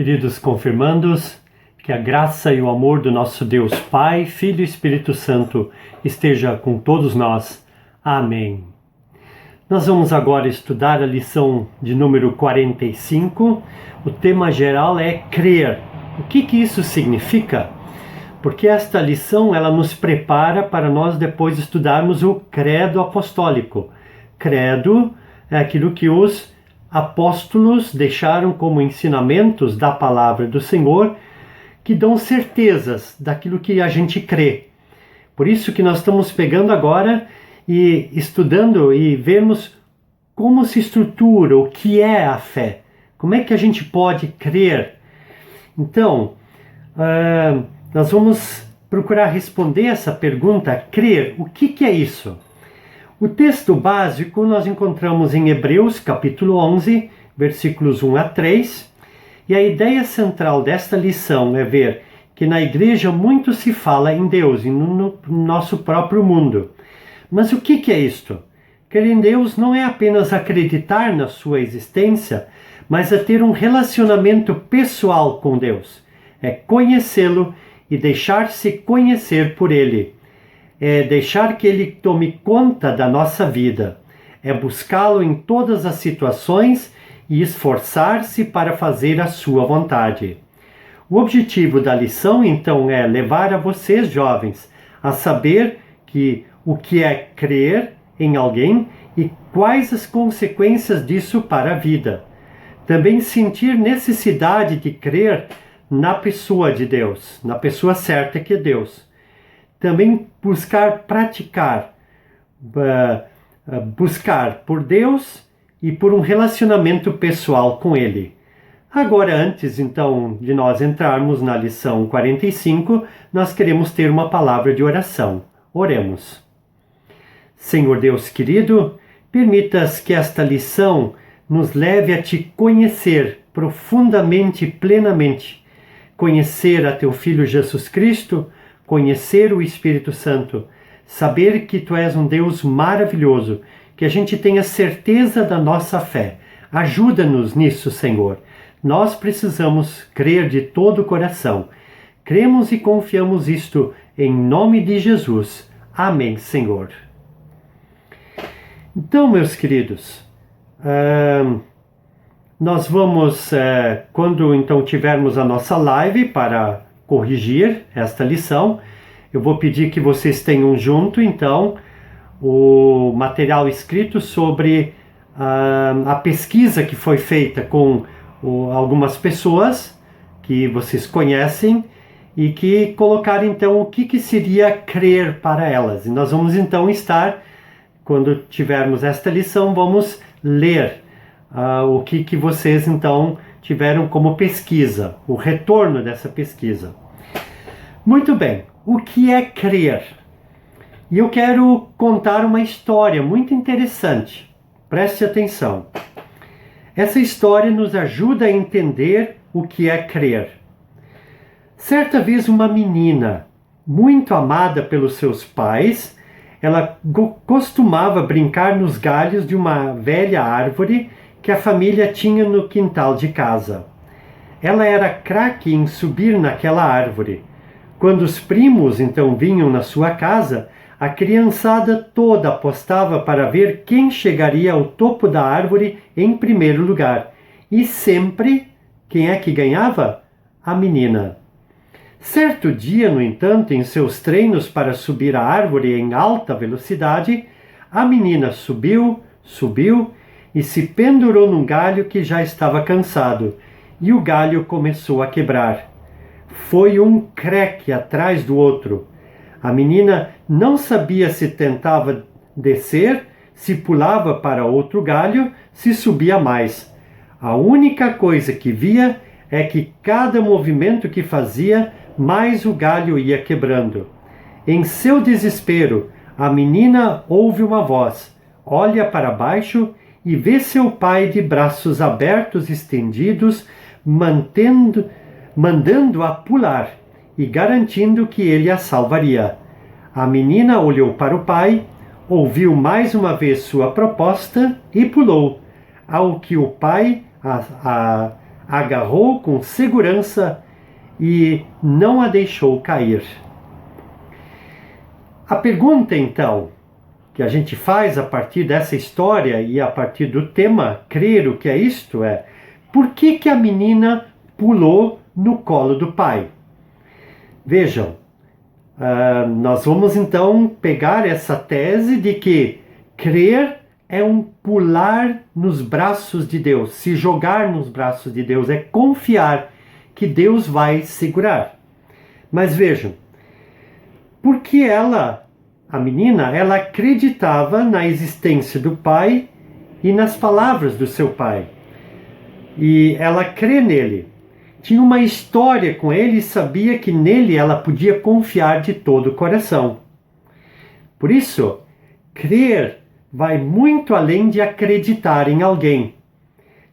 Queridos confirmandos, que a graça e o amor do nosso Deus Pai, Filho e Espírito Santo esteja com todos nós. Amém. Nós vamos agora estudar a lição de número 45. O tema geral é crer. O que isso significa? Porque esta lição ela nos prepara para nós depois estudarmos o credo apostólico. Credo é aquilo que os apóstolos deixaram como ensinamentos da palavra do Senhor, que dão certezas daquilo que a gente crê. Por isso que nós estamos pegando agora e estudando e vemos como se estrutura, o que é a fé, como é que a gente pode crer. Então, nós vamos procurar responder essa pergunta, crer, o que é isso? O texto básico nós encontramos em Hebreus, capítulo 11, versículos 1 a 3, e a ideia central desta lição é ver que na igreja muito se fala em Deus e no nosso próprio mundo. Mas o que é isto? Crer em Deus não é apenas acreditar na sua existência, mas é ter um relacionamento pessoal com Deus. É conhecê-lo e deixar-se conhecer por Ele. É deixar que Ele tome conta da nossa vida. É buscá-lo em todas as situações e esforçar-se para fazer a sua vontade. O objetivo da lição, então, é levar a vocês, jovens, a saber o que é crer em alguém e quais as consequências disso para a vida. Também sentir necessidade de crer na pessoa de Deus, na pessoa certa que é Deus. Também buscar praticar, buscar por Deus e por um relacionamento pessoal com Ele. Agora, antes então de nós entrarmos na lição 45, nós queremos ter uma palavra de oração. Oremos. Senhor Deus querido, permitas que esta lição nos leve a Te conhecer profundamente e plenamente, conhecer a Teu Filho Jesus Cristo, conhecer o Espírito Santo, saber que Tu és um Deus maravilhoso, que a gente tenha certeza da nossa fé. Ajuda-nos nisso, Senhor. Nós precisamos crer de todo o coração. Cremos e confiamos isto em nome de Jesus. Amém, Senhor. Então, meus queridos, nós vamos, quando então tivermos a nossa live para corrigir esta lição, eu vou pedir que vocês tenham junto, então, o material escrito sobre a pesquisa que foi feita com algumas pessoas que vocês conhecem e que colocaram, então, o que seria crer para elas. E nós vamos, então, quando tivermos esta lição, vamos ler o que vocês, então, tiveram como pesquisa, o retorno dessa pesquisa. Muito bem, o que é crer? E eu quero contar uma história muito interessante. Preste atenção. Essa história nos ajuda a entender o que é crer. Certa vez uma menina, muito amada pelos seus pais, ela costumava brincar nos galhos de uma velha árvore que a família tinha no quintal de casa. Ela era craque em subir naquela árvore. Quando os primos então vinham na sua casa, a criançada toda apostava para ver quem chegaria ao topo da árvore em primeiro lugar. E sempre, quem é que ganhava? A menina. Certo dia, no entanto, em seus treinos para subir a árvore em alta velocidade, a menina subiu e se pendurou num galho que já estava cansado, e o galho começou a quebrar. Foi um creque atrás do outro. A menina não sabia se tentava descer, se pulava para outro galho, se subia mais. A única coisa que via é que cada movimento que fazia, mais o galho ia quebrando. Em seu desespero, a menina ouve uma voz, olha para baixo e vê seu pai de braços abertos estendidos, mandando-a pular e garantindo que ele a salvaria. A menina olhou para o pai, ouviu mais uma vez sua proposta e pulou, ao que o pai agarrou com segurança e não a deixou cair. A pergunta, então, que a gente faz a partir dessa história e a partir do tema crer o que é isto é: por que a menina pulou no colo do pai? Vejam, nós vamos então pegar essa tese de que crer é um pular nos braços de Deus, se jogar nos braços de Deus, é confiar que Deus vai segurar. Mas vejam, porque a menina, ela acreditava na existência do pai e nas palavras do seu pai. E ela crê nele. Tinha uma história com ele e sabia que nele ela podia confiar de todo o coração. Por isso, crer vai muito além de acreditar em alguém.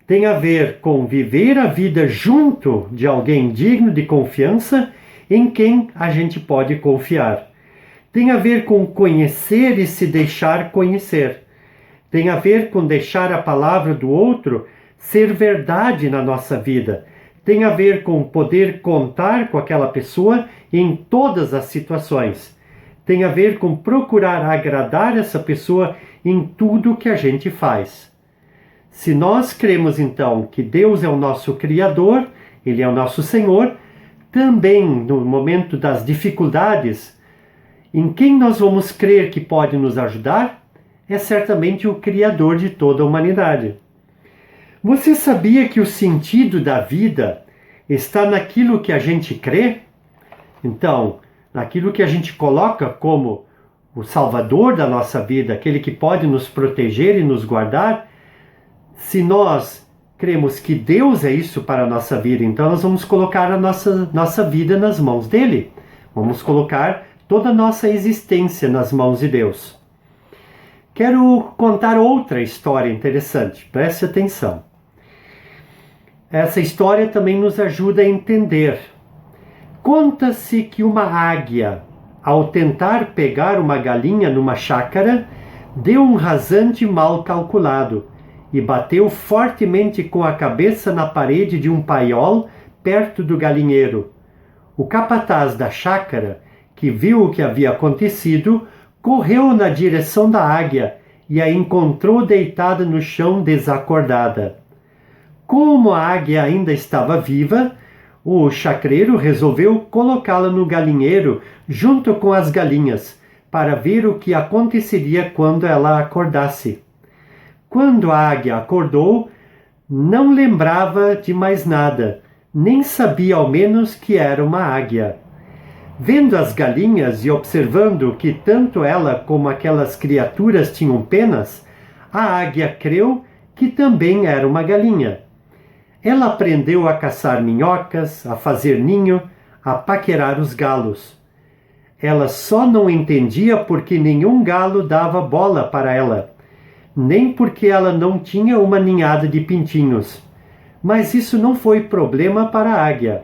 Tem a ver com viver a vida junto de alguém digno de confiança em quem a gente pode confiar. Tem a ver com conhecer e se deixar conhecer. Tem a ver com deixar a palavra do outro ser verdade na nossa vida. Tem a ver com poder contar com aquela pessoa em todas as situações. Tem a ver com procurar agradar essa pessoa em tudo que a gente faz. Se nós cremos então que Deus é o nosso Criador, Ele é o nosso Senhor, também no momento das dificuldades, em quem nós vamos crer que pode nos ajudar? É certamente o Criador de toda a humanidade. Você sabia que o sentido da vida está naquilo que a gente crê? Então, naquilo que a gente coloca como o Salvador da nossa vida, aquele que pode nos proteger e nos guardar. Se nós cremos que Deus é isso para a nossa vida, então nós vamos colocar a nossa vida nas mãos dele. Vamos colocar toda a nossa existência nas mãos de Deus. Quero contar outra história interessante, preste atenção. Essa história também nos ajuda a entender. Conta-se que uma águia, ao tentar pegar uma galinha numa chácara, deu um rasante mal calculado e bateu fortemente com a cabeça na parede de um paiol perto do galinheiro. O capataz da chácara, que viu o que havia acontecido, correu na direção da águia e a encontrou deitada no chão desacordada. Como a águia ainda estava viva, o chacreiro resolveu colocá-la no galinheiro junto com as galinhas, para ver o que aconteceria quando ela acordasse. Quando a águia acordou, não lembrava de mais nada, nem sabia ao menos que era uma águia. Vendo as galinhas e observando que tanto ela como aquelas criaturas tinham penas, a águia creu que também era uma galinha. Ela aprendeu a caçar minhocas, a fazer ninho, a paquerar os galos. Ela só não entendia porque nenhum galo dava bola para ela, nem porque ela não tinha uma ninhada de pintinhos. Mas isso não foi problema para a águia.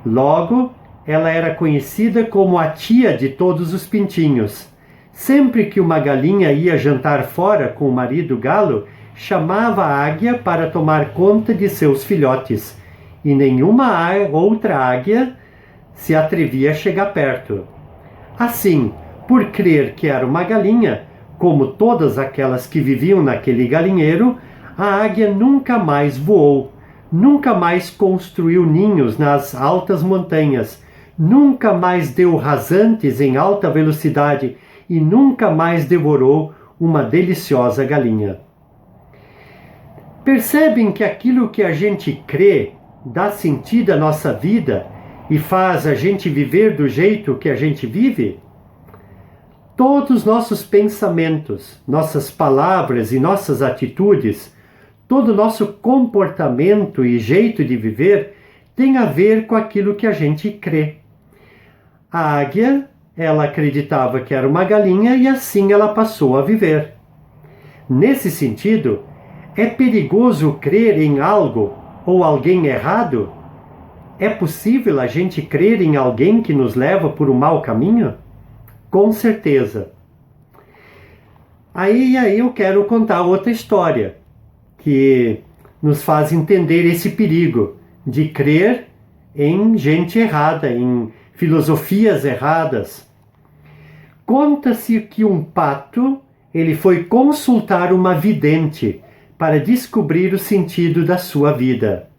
Logo, ela era conhecida como a tia de todos os pintinhos. Sempre que uma galinha ia jantar fora com o marido galo, chamava a águia para tomar conta de seus filhotes, e nenhuma outra águia se atrevia a chegar perto. Assim, por crer que era uma galinha, como todas aquelas que viviam naquele galinheiro, a águia nunca mais voou, nunca mais construiu ninhos nas altas montanhas, nunca mais deu rasantes em alta velocidade e nunca mais devorou uma deliciosa galinha. Percebem que aquilo que a gente crê dá sentido à nossa vida e faz a gente viver do jeito que a gente vive? Todos os nossos pensamentos, nossas palavras e nossas atitudes, todo o nosso comportamento e jeito de viver tem a ver com aquilo que a gente crê. A águia, ela acreditava que era uma galinha e assim ela passou a viver. Nesse sentido, é perigoso crer em algo ou alguém errado? É possível a gente crer em alguém que nos leva por um mau caminho? Com certeza. Aí eu quero contar outra história, que nos faz entender esse perigo de crer em gente errada, em filosofias erradas. Conta-se que um pato, ele foi consultar uma vidente para descobrir o sentido da sua vida.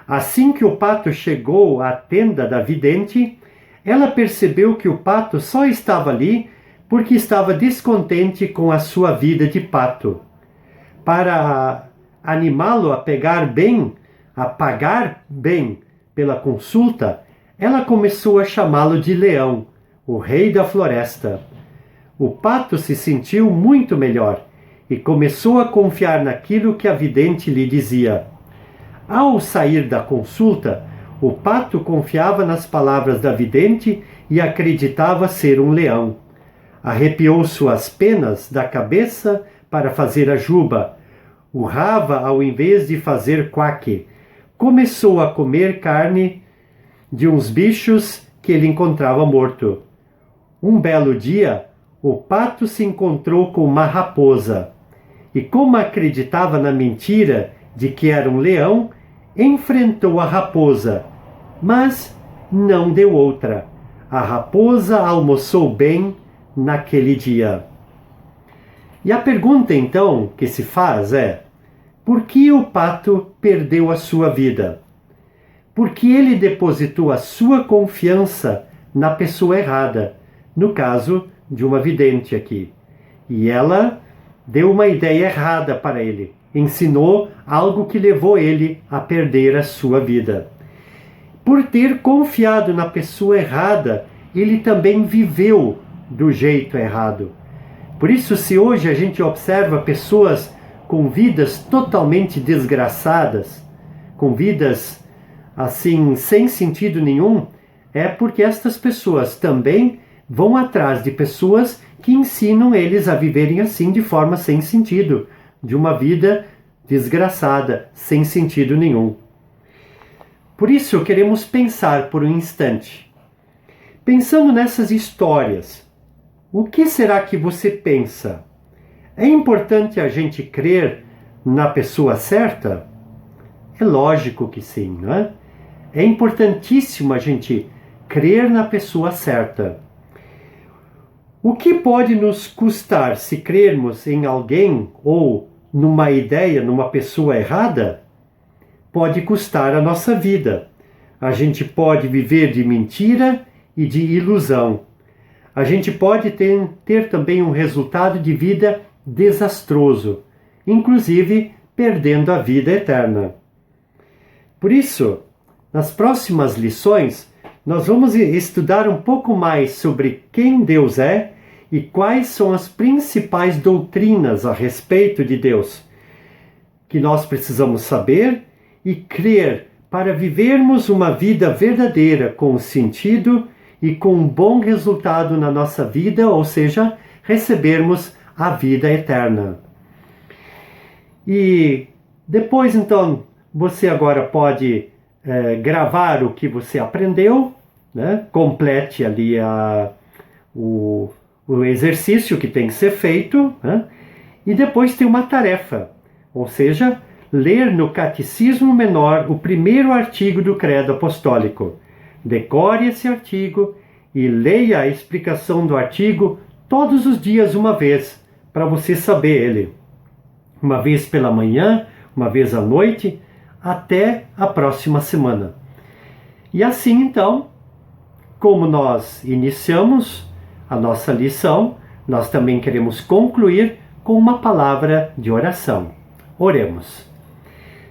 Assim que o pato chegou à tenda da vidente, ela percebeu que o pato só estava ali porque estava descontente com a sua vida de pato. Para animá-lo a pagar bem pela consulta, ela começou a chamá-lo de leão, o rei da floresta. O pato se sentiu muito melhor e começou a confiar naquilo que a vidente lhe dizia. Ao sair da consulta, o pato confiava nas palavras da vidente e acreditava ser um leão. Arrepiou suas penas da cabeça para fazer a juba, urrava ao invés de fazer quaque. Começou a comer carne de uns bichos que ele encontrava morto. Um belo dia, o pato se encontrou com uma raposa e, como acreditava na mentira de que era um leão, enfrentou a raposa, mas não deu outra. A raposa almoçou bem naquele dia. E a pergunta então que se faz é: por que o pato perdeu a sua vida? Porque ele depositou a sua confiança na pessoa errada, no caso de uma vidente aqui. E ela deu uma ideia errada para ele, ensinou algo que levou ele a perder a sua vida. Por ter confiado na pessoa errada, ele também viveu do jeito errado. Por isso, se hoje a gente observa pessoas com vidas totalmente desgraçadas, com vidas assim sem sentido nenhum, é porque estas pessoas também vão atrás de pessoas que ensinam eles a viverem assim de forma sem sentido, de uma vida desgraçada, sem sentido nenhum. Por isso, queremos pensar por um instante. Pensando nessas histórias, o que será que você pensa? É importante a gente crer na pessoa certa? É lógico que sim, não é? É importantíssimo a gente crer na pessoa certa. O que pode nos custar se crermos em alguém ou numa ideia, numa pessoa errada? Pode custar a nossa vida. A gente pode viver de mentira e de ilusão. A gente pode ter também um resultado de vida desastroso, inclusive perdendo a vida eterna. Por isso, nas próximas lições, nós vamos estudar um pouco mais sobre quem Deus é e quais são as principais doutrinas a respeito de Deus, que nós precisamos saber e crer para vivermos uma vida verdadeira com sentido e com um bom resultado na nossa vida, ou seja, recebermos a vida eterna. E depois, então, você agora pode gravar o que você aprendeu, né? Complete ali o exercício que tem que ser feito, né? E depois tem uma tarefa, ou seja, ler no Catecismo Menor o primeiro artigo do Credo Apostólico. Decore esse artigo e leia a explicação do artigo todos os dias uma vez, para você saber ele. Uma vez pela manhã, uma vez à noite, até a próxima semana. E assim, então, como nós iniciamos a nossa lição, nós também queremos concluir com uma palavra de oração. Oremos.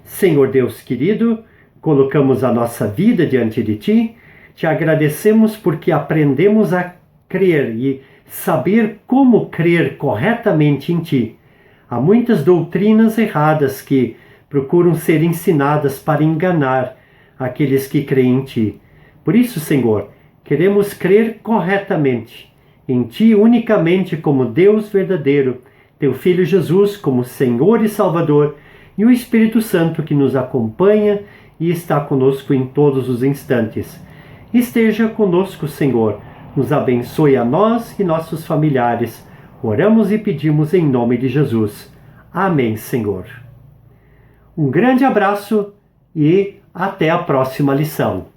Senhor Deus querido, colocamos a nossa vida diante de Ti, te agradecemos porque aprendemos a crer e saber como crer corretamente em Ti. Há muitas doutrinas erradas que procuram ser ensinadas para enganar aqueles que creem em Ti. Por isso, Senhor, queremos crer corretamente em Ti unicamente como Deus verdadeiro, Teu Filho Jesus como Senhor e Salvador, e o Espírito Santo que nos acompanha e está conosco em todos os instantes. Esteja conosco, Senhor, nos abençoe a nós e nossos familiares. Oramos e pedimos em nome de Jesus. Amém, Senhor. Um grande abraço e até a próxima lição.